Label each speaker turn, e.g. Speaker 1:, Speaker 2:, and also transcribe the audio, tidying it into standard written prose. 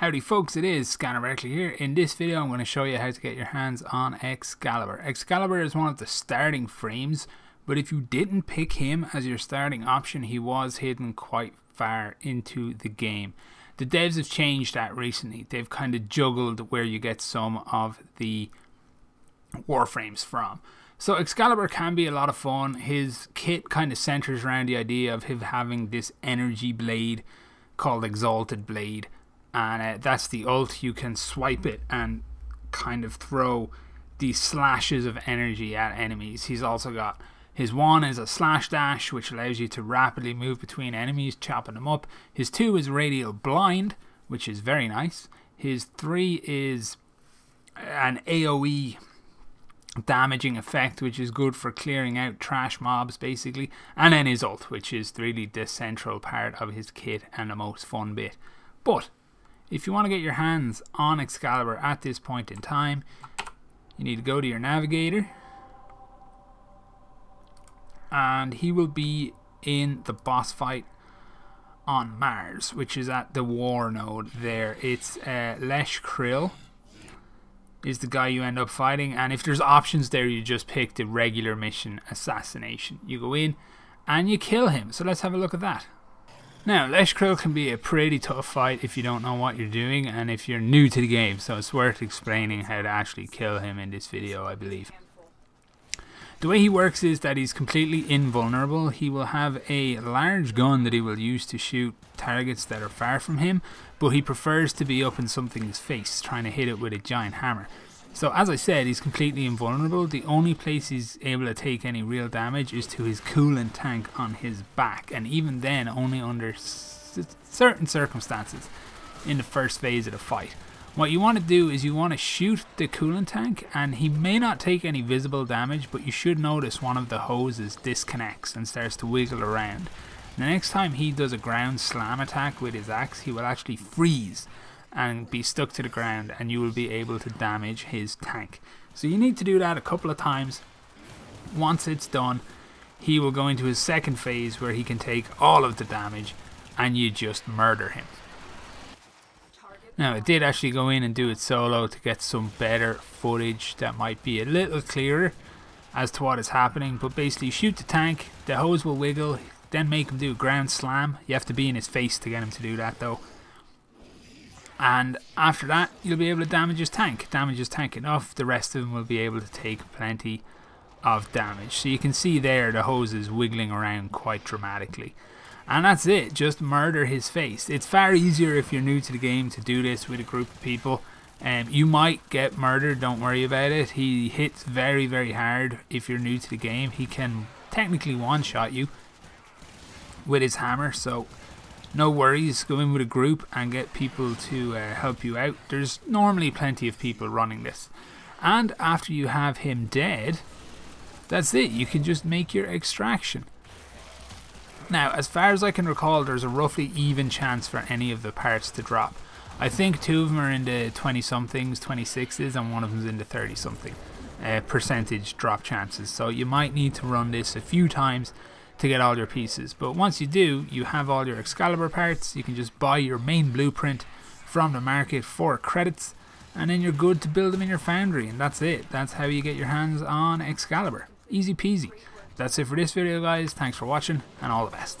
Speaker 1: Howdy folks, it is Scanner Berkeley here. In this video I'm going to show you how to get your hands on Excalibur. Excalibur is one of the starting frames, but if you didn't pick him as your starting option, he was hidden quite far into the game. The devs have changed that recently. They've kind of juggled where you get some of the Warframes from. So Excalibur can be a lot of fun. His kit kind of centers around the idea of him having this energy blade called Exalted Blade. And that's the ult. You can swipe it and kind of throw these slashes of energy at enemies. He's also got his 1 is a slash dash, which allows you to rapidly move between enemies, chopping them up. His 2 is radial blind, which is very nice. His 3 is an AoE damaging effect, which is good for clearing out trash mobs basically. And then his ult, which is really the central part of his kit and the most fun bit. But if you want to get your hands on Excalibur at this point in time, you need to go to your navigator, and he will be in the boss fight on Mars, which is at the war node there. It's Lesh Krill is the guy you end up fighting, and if there's options there, you just pick the regular mission assassination. You go in and you kill him. So let's have a look at that. Now, Lesh Krill can be a pretty tough fight if you don't know what you're doing and if you're new to the game, so it's worth explaining how to actually kill him in this video, I believe. The way he works is that he's completely invulnerable. He will have a large gun that he will use to shoot targets that are far from him, but he prefers to be up in something's face, trying to hit it with a giant hammer. So as I said, he's completely invulnerable. The only place he's able to take any real damage is to his coolant tank on his back, and even then only under certain circumstances in the first phase of the fight. What you want to do is you want to shoot the coolant tank, and he may not take any visible damage, but you should notice one of the hoses disconnects and starts to wiggle around. The next time he does a ground slam attack with his axe, he will actually freeze and be stuck to the ground, and you will be able to damage his tank. So you need to do that a couple of times. Once it's done, he will go into his second phase where he can take all of the damage and you just murder him. Now, I did actually go in and do it solo to get some better footage that might be a little clearer as to what is happening, but basically shoot the tank, the hose will wiggle, then make him do a ground slam. You have to be in his face to get him to do that though. And after that, you'll be able to damage his tank. Damage his tank enough, the rest of them will be able to take plenty of damage. So you can see there the hose is wiggling around quite dramatically. And that's it, just murder his face. It's far easier if you're new to the game to do this with a group of people. You might get murdered, don't worry about it. He hits very, very hard if you're new to the game. He can technically one-shot you with his hammer, so no worries. Go in with a group and get people to help you out. There's normally plenty of people running this. And after you have him dead, that's it. You can just make your extraction. Now, as far as I can recall, there's a roughly even chance for any of the parts to drop. I think 2 of them are in the 20-somethings, 26s, and 1 of them is in the 30-something percentage drop chances. So you might need to run this a few times to get all your pieces, but once you do, you have all your Excalibur parts. You can just buy your main blueprint from the market for credits, and then you're good to build them in your foundry, and that's it. That's how you get your hands on Excalibur. Easy peasy. That's it for this video, guys. Thanks for watching, and all the best.